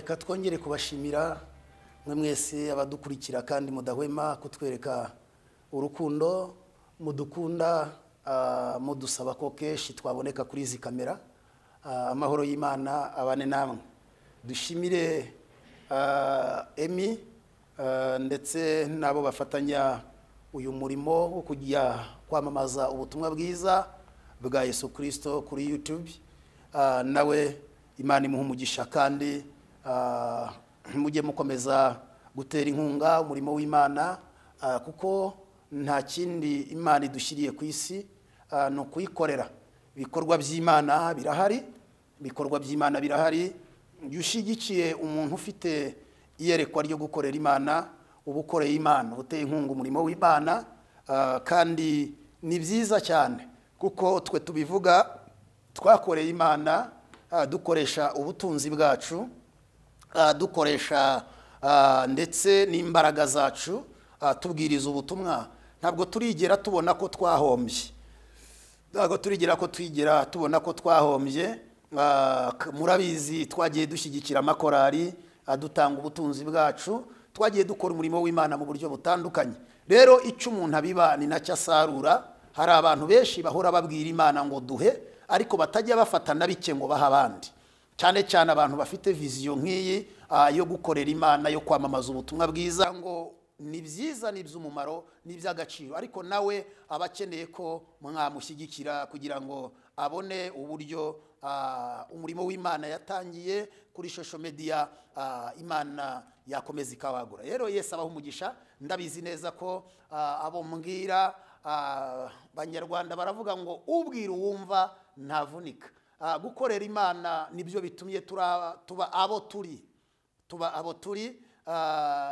reka twongere kubashimira mwe mwese abadukurikira kandi mudahwema kutwereka urukundo mudukunda mudusaba ko keshi twaboneka kuri izi kamera. Amahoro y'Imana abane namwe. Dushimire Emi ndetse nabo bafatanya uyu murimo wo kujya kwamamaza ubutumwa bwiza bwa Yesu Kristo kuri YouTube. Nawe Imana imuha umugisha kandi mujye mukomeza gutera inkunga umurimo w'Imana kuko nta kindi Imana idushyiriye ku isi no kuyikorera. Ibikorwa by'Imana birahari, ibikorwa by'Imana birahari. Yushigikiye umuntu ufite iyerekwa ryo gukorera Imana, ubukoreye Imana, uteye inkunga umurimo w'Imana kandi ni byiza cyane kuko twe tubivuga twakoreye Imana dukoresha ubutunzi bwacu, dukoresha ndetse n'imbaraga zacu tubwiriza ubutumwa. Ntabwo turigera tubona ko twahombye, ntabwo turigera ko tubona ko twahombye. Murabizi twagiye dushyigikira amakorari adutanga ubutunzi bwacu, twagiye dukora umurimo w'Imana mu buryo butandukanye. Rero icyo umuntu abiba ni nacyo asarura. Hari abantu benshi bahora babwira Imana ngo duhe, ariko batajya bafata na bike ngo baha abandi, cyane cyane abantu bafite vision nk'iyi yo gukorera Imana, yo kwamamaza ubutumwa bwiza. Ngo ni byiza, ni by'umumaro, ni by'agaciro, ariko nawe abakeneye ko mwamushyigikira kugira ngo abone uburyo umurimo w'Imana yatangiye kuri social media Imana yakomeza ikawagura. Rero Yesu abaho umugisha. Ndabizi neza ko abo mbwira Banyarwanda baravuga ngo ubwira uwumva ntavunika. Gukorera Imana nibyo bitumye tuba abo turi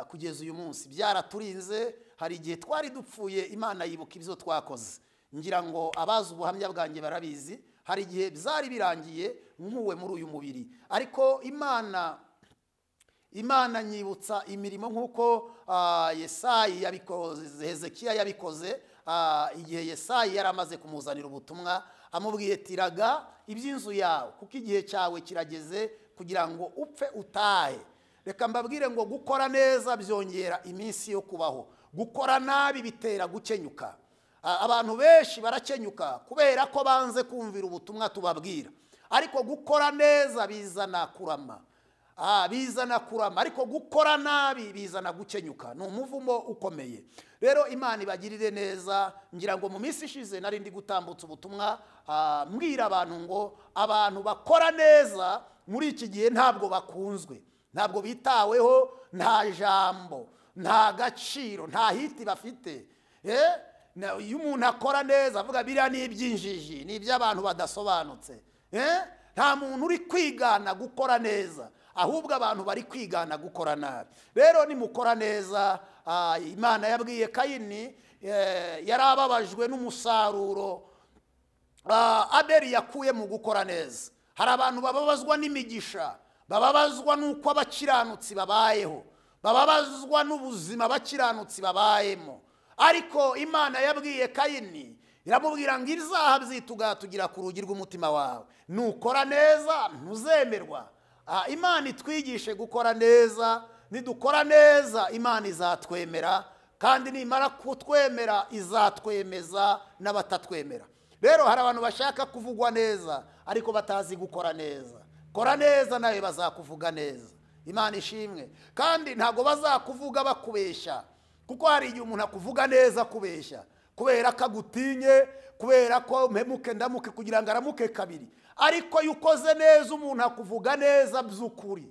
kugeza uyu munsi. Byaraturinze, hari igihe twari dupfuye Imana yibuka ibyo twakoze. Ngira ngo abazi ubuhamya bwanjye barabizi, hari igihe byari birangiye nkuwe muri uyu mubiri, ariko Imana nyibutsa imirimo nk'uko Yesayi yabikoze, Hezekiya yabikoze. Igihe Yesayi yari amaze kumuzanira ubutumwa, amubwiye tiraga iby'inzu yawe kuko igihe cyawe kirageze kugira ngo upfe utahe. Reka mbabwire ngo gukora neza byongera iminsi yo kubaho, gukora nabi bitera gukenyuka. Abantu benshi barakenyuka kubera ko banze kumvira ubutumwa tubabwira, ariko gukora neza bizana kurama. Bizana kurama, ariko gukora nabi bizana gukenyuka. Ni umuvumo ukomeye. Rero Imana ibagirire neza. Ngira ngo mu minsi ishize nari ndi gutambutsa ubutumwa mbwira abantu ngo abantu bakora neza muri iki gihe ntabwo bakunzwe, ntabwo bitaweho, nta jambo, nta gaciro, nta hiti bafite. Iyo umuntu akora neza avuga biriya ni iby'injiji, ni iby'abantu badasobanutse. Nta muntu uri kwigana gukora neza, ahubwo abantu bari kwigana gukora nabi. Rero nimukora neza, Imana yabwiye Kayini yari ababajwe n'umusaruro Abeli yakuye mu gukora neza. Hari abantu bababazwa n'imigisha, bababazwa n'uko abakiranutsi babayeho, bababazwa n'ubuzima abakiranutsi babayemo, ariko Imana yabwiye Kayini iramubwira ngo izaha byitugatugira ku rugi rw'umutima wawe, nukora neza ntuzemerwa. Imana itwigishe gukora neza. Nidukora neza Imana izatwemera, kandi nimara kutwemera izatwemeza n'abatatwemera. Rero hari abantu bashaka kuvugwa neza ariko batazi gukora neza. Kora neza nawe bazakuvuga neza. Imana ishimwe. Kandi ntago bazakuvuga bakubeshya, kuko hari igihe umuntu akuvuga neza kubeshya kubera ko agutinye, kubera ko mpemuke ndamuke kugira ngo aramuke kabiri. Ariko iyo ukoze neza umuntu akuvuga neza by'ukuri.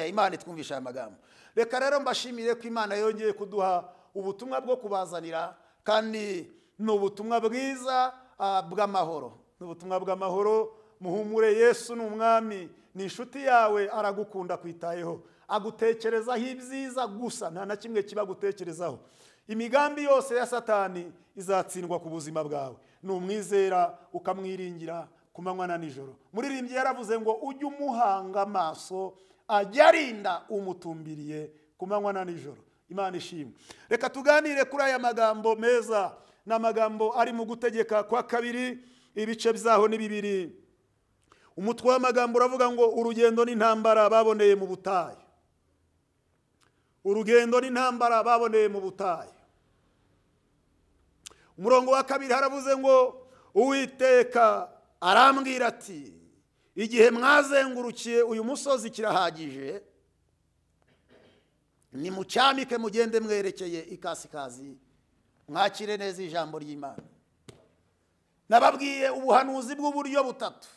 Imana itwumvisha aya magambo. Reka rero mbashimire ko Imana yongeye kuduha ubutumwa bwo kubazanira, kandi ni ubutumwa bwiza bw'amahoro. Ni ubutumwa bw'amahoro. Muhumure, Yesu ni umwami, ni inshuti yawe, aragukunda, kwitayeho, agutekerezaho ibyiza gusa, nta na kimwe kiba gutekerezaho. Imigambi yose ya Satani izatsindwa ku buzima bwawe numwizera ukamwiringira ku manywa na nijoro. Muririmbyi yaravuze ngo ujye umuhanga amaso, ajya arinda umutumbiriye ku manywa na nijoro. Imana ishimwe. Reka tuganire kuri aya magambo meza. N'amagambo ari mu Gutegeka kwa kabiri ibice byaho ni 2. umutwe w'amagambo uravuga ngo urugendo n'intambara baboneye mu butayu. Urugendo n'intambara baboneye mu butayu. Umurongo wa kabiri haravuze ngo Uwiteka arambwira ati igihe mwazengurukiye uyu musozi kirahagije, nimucyamike mugende mwerekeye ikasikazi, mwakire neza ijambo ry'Imana. Nababwiye ubuhanuzi bw'uburyo butatu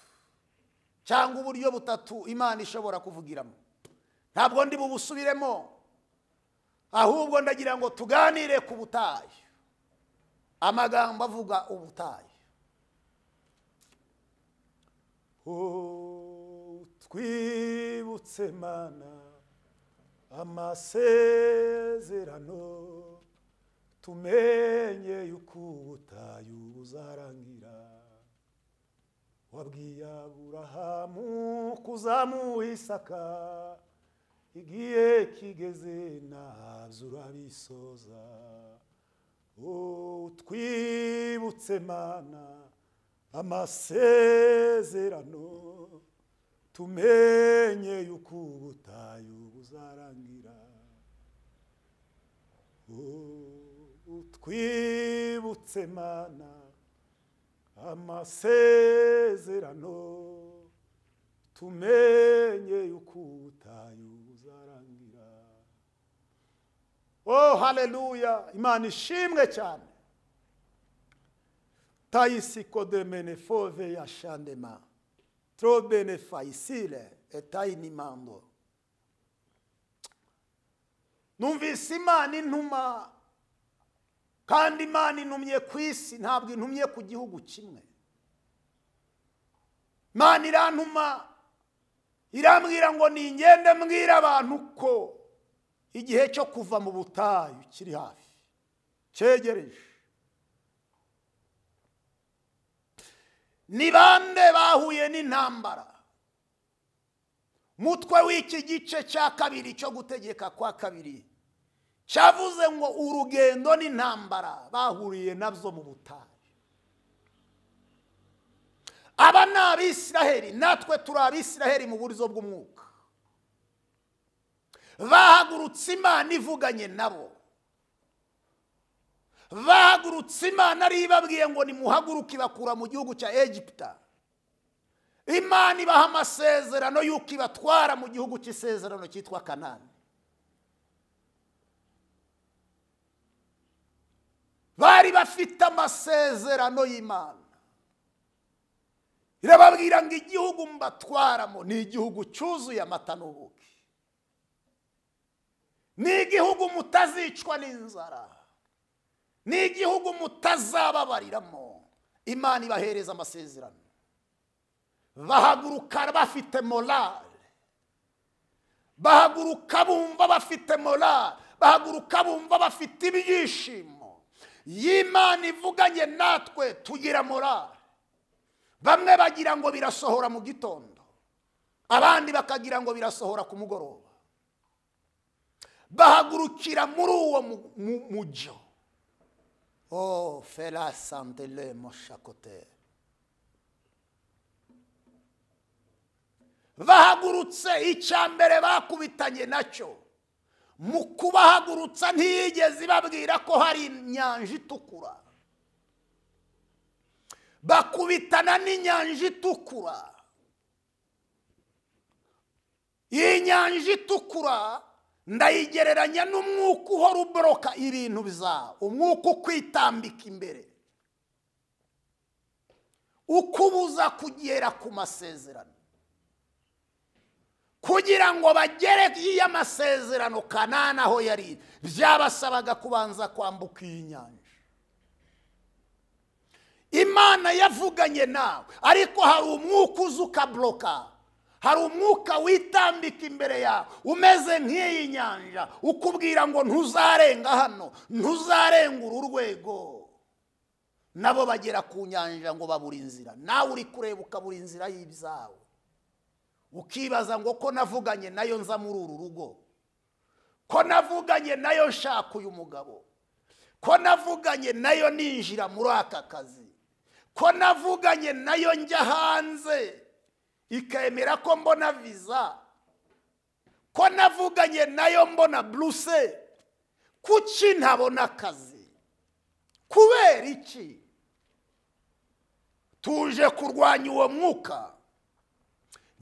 cyangwa uburyo butatu Imana ishobora kuvugiramo. Ntabwo ndi bubusubiremo, ahubwo ndagira ngo tuganire ku butayu, amagambo avuga ubutayu. Twibutse Mana amasezerano, tumenye yuko ubutayu buzarangira. Wabwiye Aburahamu kuzamuha Isaka, igihe kigeze nabyo urabisoza. Twibutse Mana amasezerano, tumenye yuko ubutayu buzarangira. Twibutse Mana amasezerano, tumenye yuko ubutayu buzarangira. Oh haleluya, Imana ishimwe cyane. Taisiko de menefove ya shandema, trobene faisile etainimando. Numvise Imana intuma, kandi Imana intumye ku isi, ntabwo intumye ku gihugu kimwe. Imana irantuma, irambwira ngo ningende mbwira abantu ko igihe cyo kuva mu butayu kiri hafi, cyegereje. Ni bande bahuye n'intambara? Mutwe w'iki gice cya kabiri cyo gutegeka kwa kabiri cyavuze ngo urugendo n'intambara bahuriye nabyo mu butayu. Aba ni Abisiraheli, natwe turi Abisiraheli mu buryo bw'umwuka. Bahagurutse Imana ivuganye nabo. Bahagurutse Imana ari ibabwiye ngo nimuhaguruke ibakura mu gihugu cya Egiputa. Imana ibaha amasezerano y'uko ibatwara mu gihugu cy'isezerano cyitwa Kanani. Bari bafite amasezerano y'Imana. Irababwira ngo igihugu mbatwaramo ni igihugu cyuzuye amata n'ubuki. Ni igihugu mutazicwa n'inzara. Ni igihugu mutazababariramo. Imana ibahereza amasezerano. Bahaguruka bafite morale. Bahaguruka bumva bafite morale. Bahaguruka bumva bafite ibyishimo. Y'Imana ivuganye natwe tugira morale. Bamwe bagira ngo birasohora mu gitondo, abandi bakagira ngo birasohora ku mugoroba. Bahagurukira muri uwo mujyo. Oh fela santele moshakote. Bahagurutse icyambere bakubitanye nacyo. Mu kubahagurutsa ntiyigeze babwira ko hari inyanja itukura. Bakubitana n'inyanja itukura. Iyi nyanja itukura ndayigereranya n'umwuka uhora uboroka ibintu bizawe. Umwuka ukwitambika imbere, ukubuza kugera ku masezerano. Kugira ngo bagere iya masezerano Kanani aho yari, byabasabaga kubanza kwambuka iyi nyanja. Imana yavuganye nawe, ariko hari umwuka uza ukabloka. Hari umwuka witambika imbere yawe umeze nk'iyi nyanja, ukubwira ngo ntuzarenga hano, ntuzarenga uru rwego. Nabo bagera ku nyanja ngo babura inzira. Nawe uri kureba ukabura inzira y'ibyawe, ukibaza ngo ko navuganye nayo nza muri uru rugo, ko navuganye nayo nshaka uyu mugabo, ko navuganye nayo ninjira muri aka kazi, ko navuganye nayo njya hanze. ikemera ko mbona viza, ko navuganye nayo mbona buruse, kuki ntabona akazi? Kubera iki? Tuje kurwanya uwo mwuka.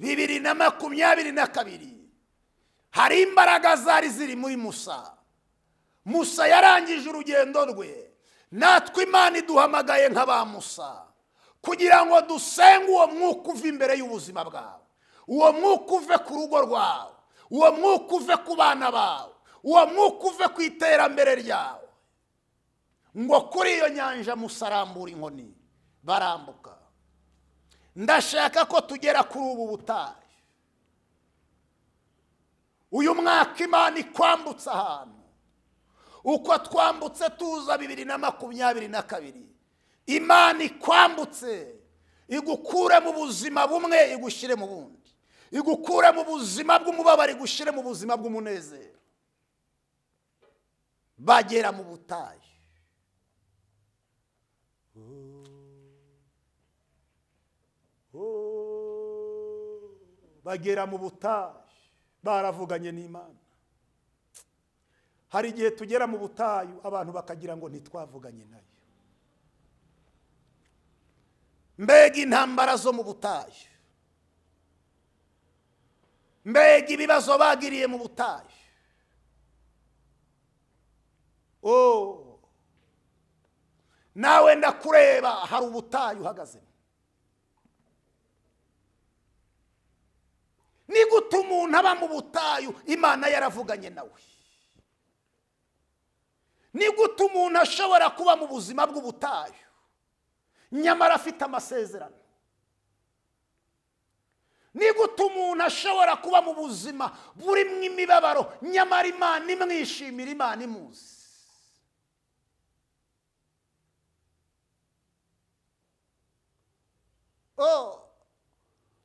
2022 hari imbaraga zari ziri muri Musa. Musa yarangije urugendo rwe, natwe Imana iduhamagaye nk'aba Musa kugira ngo dusenge uwo mwuka uve imbere y'ubuzima bwawe, uwo mwuka uve ku rugo rwawe, uwo mwuka uve ku bana bawe, uwo mwuka uve ku iterambere ryawe. Ngo kuri iyo nyanja Musa arambura inkoni, barambuka. Ndashaka ko tugera kuri ubu butayu. Uyu mwaka Imana ikwambutse ahantu, uko twambutse tuza 2022, Imana ikwambutse igukure mu buzima bumwe igushyire mu bundi, igukure mu buzima bw'umubabaro igushyire mu buzima bw'umunezero. Bagera mu butayu. Bagera mu butayu, baravuganye n'Imana. Hari igihe tugera mu butayu abantu bakagira ngo ntitwavuganye nayo. Mbega intambara zo mu butayu, mbega ibibazo bagiriye mu butayu. Nawe ndakureba, hari ubutayu uhagazemo. Ni gute umuntu aba mu butayu Imana yaravuganye nawe? Ni gute umuntu ashobora kuba mu buzima bw'ubutayu nyamara afite amasezerano? Ni gute umuntu ashobora kuba mu buzima burimo imibabaro nyamara Imana imwishimira, Imana imuzi?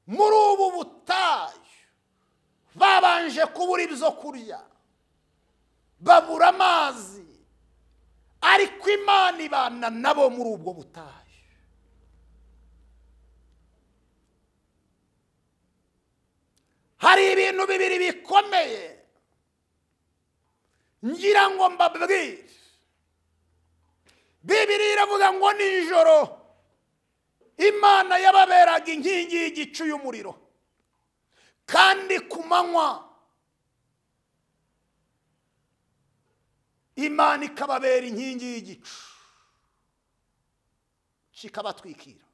Muri ubu butayu babanje kubura ibyo kurya, babura amazi, ariko Imana ibana nabo muri ubwo butayu. Hari ibintu bibiri bikomeye ngira ngo mbabwire. Bibiliya iravuga ngo nijoro Imana yababeraga inkingi y'igicu y'umuriro, kandi ku manywa Imana ikababera inkingi y'igicu kikabatwikira.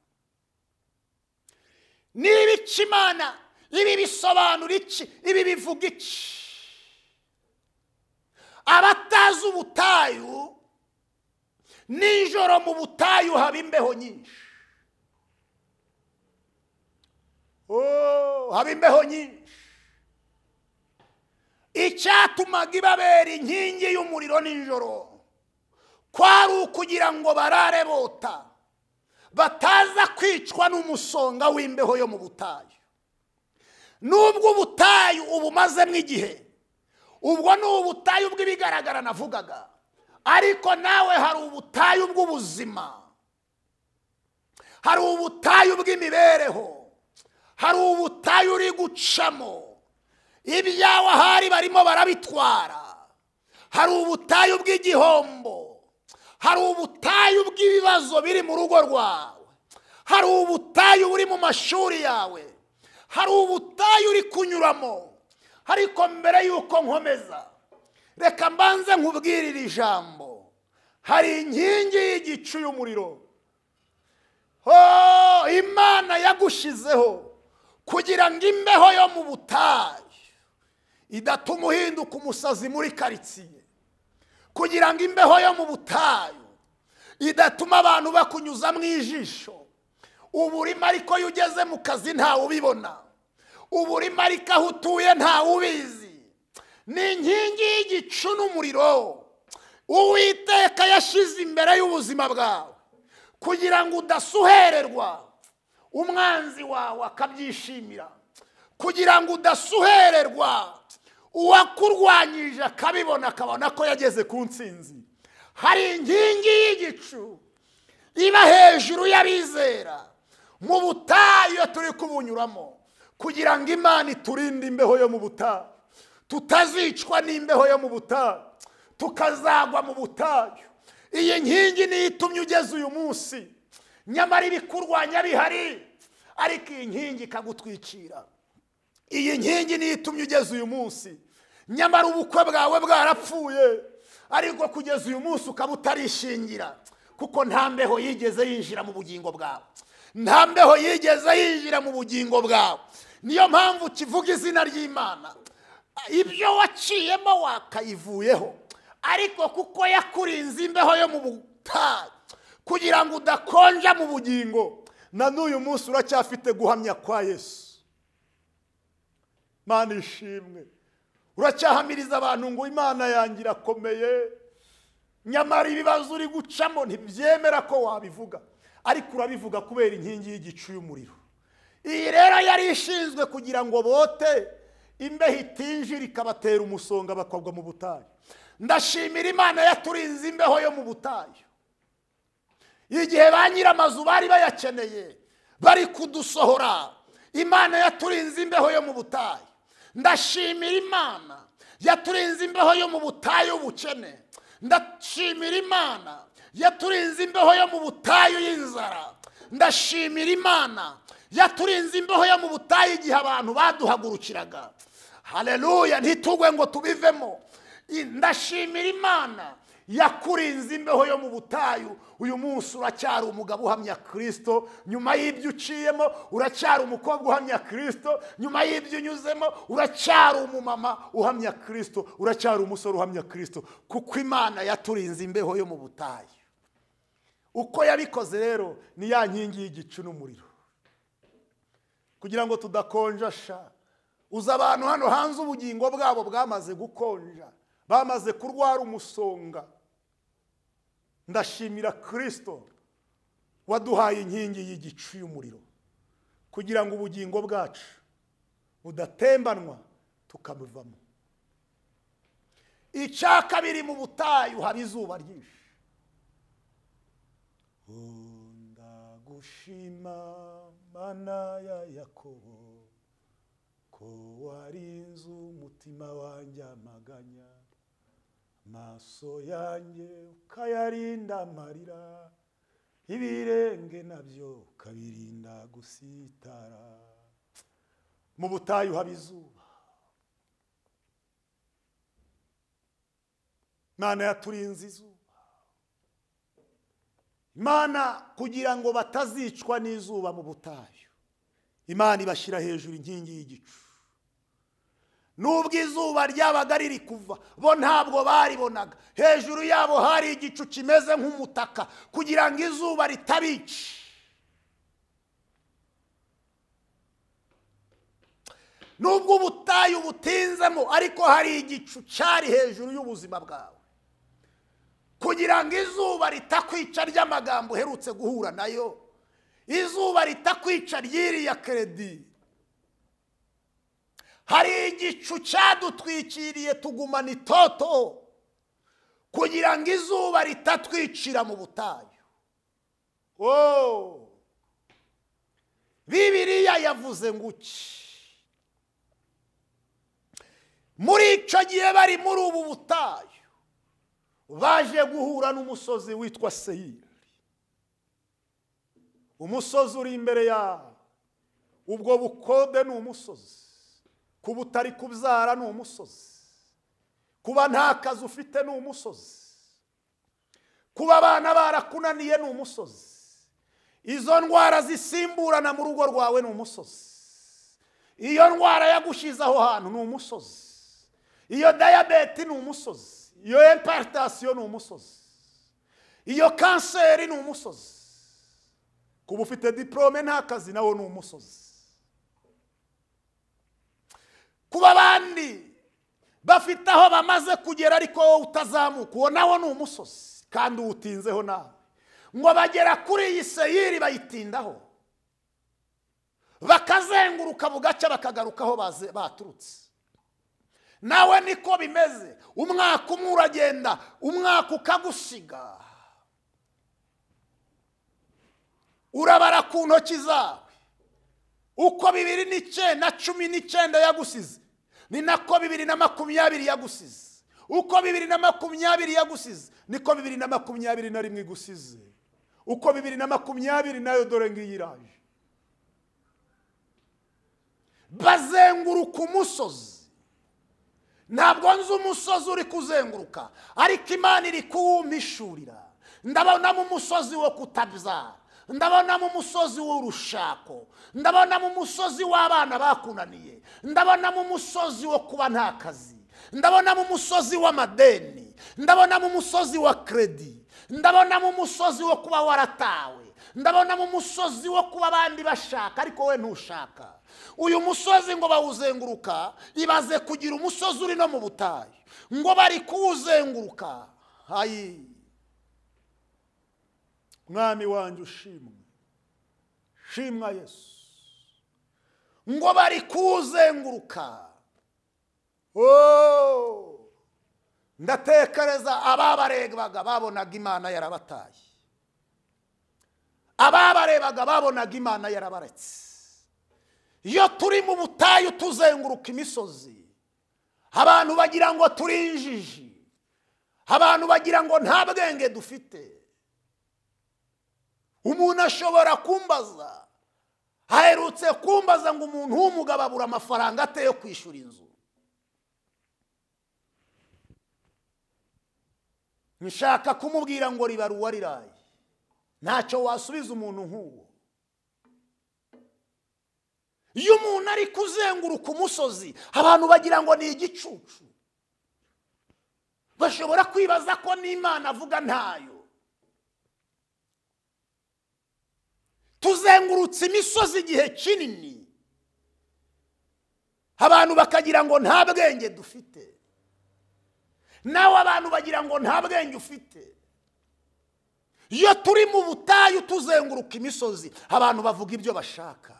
Niba iki Imana, ibi bisobanura iki? Ibi bivuga iki? Abatazi ubutayu, nijoro mu butayu haba imbeho nyinshi. Haba imbeho nyinshi. Icyatumaga ibabera inkingi y'umuriro nijoro kwari ukugira ngo barare bota, bataza kwicwa n'umusonga w'imbeho yo mu butayu. Nubwo ubutayu ubumazemo igihe, ubwo ni ubutayu bw'ibigaragara navugaga, ariko nawe hari ubutayu bw'ubuzima, hari ubutayu bw'imibereho, hari ubutayu uri gucamo, ibyawe ahari barimo barabitwara. Hari ubutayu bw'igihombo, hari ubutayu bw'ibibazo biri mu rugo rwawe, hari ubutayu buri mu mashuri yawe, hari ubutayu uri kunyuramo. Ariko mbere yuko nkomeza, reka mbanze nkubwire iri jambo. Hari inkingi y'igicu y'umuriro Imana yagushizeho kugira ngo imbeho yo mu butayu idatuma uhinduka umusazi muri karitsiye, kugira ngo imbeho yo mu butayu idatuma abantu bakunyuza mu ijisho. Uburima ariko iyo ugeze mu kazi ntawe ubibona, uburima ariko aho utuye ntawe ubizi. Ni inkingi y'igicu n'umuriro Uwiteka yashize imbere y'ubuzima bwawe kugira ngo udasuhererwa, umwanzi wawe akabyishimira, kugira ngo udasuhererwa, uwakurwanyije akabibona akabona ko yageze ku ntsinzi. Hari inkingi y'igicu iba hejuru y'abizera mu butayu turi kubunyuramo. kugira ngo Imana iturinde imbeho yo mu butayu, tutazicwa n'imbeho yo mu butayu, tukazagwa mu butayu. Iyi nkingi niyo itumye ugeze uyu munsi, nyamara ibikurwanya bihari, ariko iyi nkingi ikagutwikira. Iyi nkingi niyo itumye ugeze uyu munsi, nyamara ubukwe bwawe bwarapfuye, ariko kugeza uyu munsi ukaba utarishingira, kuko nta mbeho yigeze yinjira mu bugingo bwawe, nta mbeho yigeze yinjira mu bugingo bwawe. Niyo mpamvu kivuga izina ry'Imana. Ibyo waciyemo wakayivuyeho, ariko kuko yakurinze imbeho yo mu butayu kugira ngo udakonja mu bugingo, na n'uyu munsi uracyafite guhamya kwa Yesu. Mana ishimwe, uracyahamiriza abantu ngo Imana yanjye irakomeye, nyamara ibibazo uri gucamo ntibyemera ko wabivuga, ariko urabivuga kubera inkingi y'igicu y'umuriro. Iyi rero yari ishinzwe kugira ngo bote imbeho itinjira ikabatera umusonga bakagwa mu butayu. Ndashimira Imana yaturinze imbeho yo mu butayu. Igihe ba nyir'amazu bari bayakeneye bari kudusohora, Imana yaturinze imbeho yo mu butayu. Ndashimira Imana yaturinze imbeho yo mu butayu ubukene. Ndashimira Imana yaturinze imbeho yo mu butayu y'inzara. Ndashimira Imana yaturinze imbeho yo mu butayu igihe abantu baduhagurukiraga. Haleluya, ntitugwe ngo tubivemo. Ndashimira Imana yakurinze imbeho yo mu butayu. Uyu munsi uracyari umugabo uhamya Kristo, nyuma y'ibyo uciyemo uracyari umukobwa uhamya Kristo, nyuma y'ibyo unyuzemo uracyari umumama uhamya Kristo, uracyari umusore uhamya Kristo, kuko Imana yaturinze imbeho yo mu butayu. Uko yabikoze rero ni ya nkingi y'igicu n'umuriro, kugira ngo tudakonjasha. Uza abantu hano hanze ubugingo bwabo bwamaze gukonja, bamaze kurwara umusonga. Ndashimira Kristo waduhaye inkingi y'igicu y'umuriro, kugira ngo ubugingo bwacu budatembanwa tukabuvamo. Icya kabiri, mu butayu haba izuba ryinshi. Ndagushima Mana ya Yakobo, ko warinze umutima wanjye amaganya, maso yanjye ukayarinda amarira, ibirenge nabyo ukabirinda gusitara. Mu butayu haba izuba. Imana yaturinze izuba. Imana kugira ngo batazicwa n'izuba mu butayu, Imana ibashyira hejuru inkingi y'igicu. Nubwo izuba ryabaga riri kuva, bo ntabwo baribonaga. Hejuru yabo hari igicu kimeze nk'umutaka kugira ngo izuba ritabica. Nubwo ubutayu butinzemo, ariko hari igicu cyari hejuru y'ubuzima bwawe, kugira ngo izuba ritakwica ry'amagambo uherutse guhura nayo, izuba ritakwica ry'iriya kredi. Hari igicu cyadutwikiriye tugumana itoto, kugira ngo izuba ritatwicira mu butayu. Bibiliya yavuze ngo iki? Muri icyo gihe bari muri ubu butayu, baje guhura n'umusozi witwa Seyiri. Umusozi uri imbere yabo. Ubwo bukode ni umusozi. Kuba utari kubyara ni umusozi. Kuba nta kazi ufite ni umusozi. Kuba abana barakunaniye ni umusozi. Izo ndwara zisimburana mu rugo rwawe ni umusozi. Iyo ndwara yagushize aho hantu ni umusozi. Iyo diyabete ni umusozi. Iyo impartation ni umusozi. Iyo kanseri ni umusozi. Kuba ufite diplome nta kazi nawo ni umusozi. Kuba abandi bafite aho bamaze kugera ariko wowe utazamuka, uwo nawo ni umusozi kandi uwutinzeho nawe. Ngo bagera kuri iyi Seyiri bayitindaho, bakazenguruka bugaca bakagaruka aho baturutse. Nawe niko bimeze. Umwaka umwe uragenda, umwaka ukagusiga. Urabara ku ntoki zawe, uko 2019 yagusize ni nako 2020 yagusize, uko 2020 yagusize niko 2021 igusize, uko 2020 nayo dore ngiyiraje. Bazenguruka umusozi, ntabwo nzi umusozi uri kuzenguruka, ariko Imana iri kuwumishurira. Ndabona mu musozi wo kutabyara, ndabona mu musozi w'urushako, ndabona mu musozi w'abana bakunaniye, ndabona mu musozi wo kuba nta kazi, ndabona mu musozi w'amadeni, ndabona mu musozi wa kredi, ndabona mu musozi wo kuba waratawe, ndabona mu musozi wo kuba abandi bashaka ariko we ntushaka. Uyu musozi ngo bawuzenguruka, ibaze kugira umusozi uri no mu butayu, ngo bari kuwuzenguruka. Hayi mwami wanjye ushimwe, shimwa Yesu, ngo bari kuwuzenguruka. Ndatekereza ababarebaga babonaga Imana yarabataye, ababarebaga babonaga Imana yarabaretse. Iyo turi mu butayu tuzenguruka imisozi, abantu bagira ngo turi injiji, abantu bagira ngo nta bwenge dufite. Umuntu ashobora kumbaza, aherutse kumbaza ngo umuntu w'umugabo abura amafaranga ate yo kwishyura inzu. Nshaka kumubwira ngo ribaruwa riraye, ntacyo wasubiza umuntu nk'uwo. Iyo umuntu ari kuzenguruka umusozi, abantu bagira ngo ni igicucu, bashobora kwibaza ko n'Imana avuga ntayo. Tuzengurutse imisozi igihe kinini, abantu bakagira ngo nta bwenge dufite, nawe abantu bagira ngo nta bwenge ufite. Iyo turi mu butayu tuzenguruka imisozi, abantu bavuga ibyo bashaka,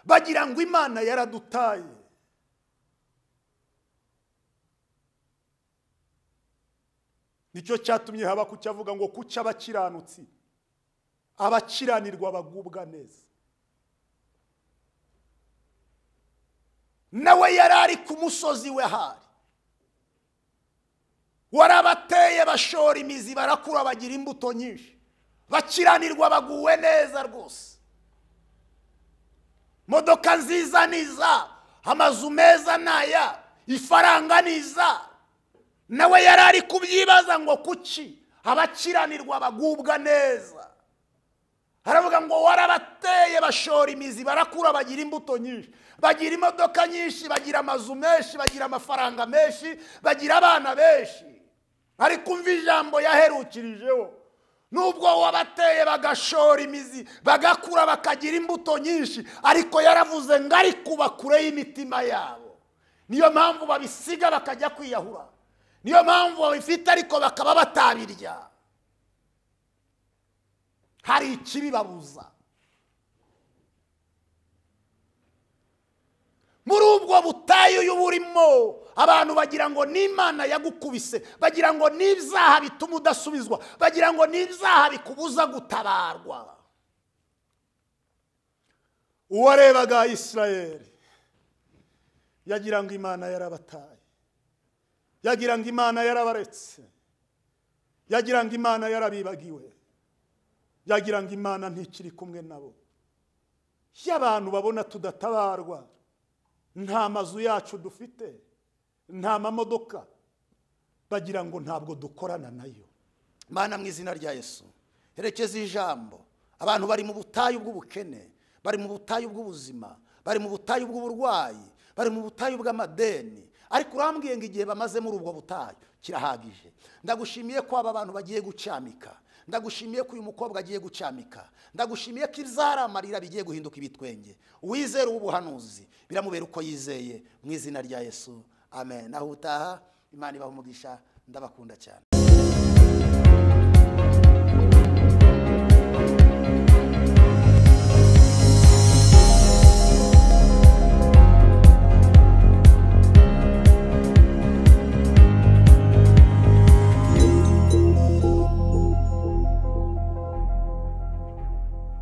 bagira ngo Imana yaradutaye. Nicyo cyatumye haba kucyavuga ngo kuca abakiranutsi, abakiranirwa bagubwa neza. Nawe yarari ku musozi we hari, warabateye bashora imizi, barakura bagira imbuto nyinshi, bakiranirwa baguwe neza rwose. Modoka nziza niza, amazu meza naya, ifaranga niza. Nawe yarari kubyibaza ngo kuki abakiranirwa bagubwa neza. Haravuga ngo warabateye bashora imizi, barakura bagira imbuto nyinshi, bagira imodoka nyinshi, bagira amazu menshi, bagira amafaranga menshi, bagira abana benshi. Ariko umva ijambo yaherukirijeho, nubwo wabateye bagashora imizi, bagakura bakagira imbuto nyinshi, ariko yaravuze ngo ari kubakure y'imitima yabo. Niyo mpamvu babisiga bakajya kwiyahura, niyo mpamvu babifite ariko bakaba batabirya. Hari ikibibabuza. Muri ubwo butayu y'uburimo, abantu bagira ngo n'Imana yagukubise, bagira ngo n'ibyaha bituma udasubizwa, bagira ngo n'ibyaha bikubuza gutabarwa. Uwarebaga Isirayeli yagira ngo Imana yarabataye, yagira ngo Imana yarabaretse, yagira ngo Imana yarabibagiwe, yagira ngo Imana ntikiri kumwe nabo. Y'abantu babona tudatabarwa, nta mazu yacu dufite, nta mamodoka, bagira ngo ntabwo dukorana nayo. Mana mu izina rya Yesu, herekeza ijambo. Abantu bari mu butayu bw'ubukene, bari mu butayu bw'ubuzima, bari mu butayu bw'uburwayi, bari mu butayu bw'amadeni, ariko urambwiye ngo igihe bamaze muri ubwo butayu kirahagije. Ndagushimiye ko aba bantu bagiye gucamika, ndagushimiye ko uyu mukobwa agiye gucamika, ndagushimiye ko ibyaramarira bigiye guhinduka ibitwenge. Uwizera ubuhanuzi biramubera uko yizeye, mu izina rya Yesu, amen. Naho utaha, Imana ibahe umugisha, ndabakunda cyane.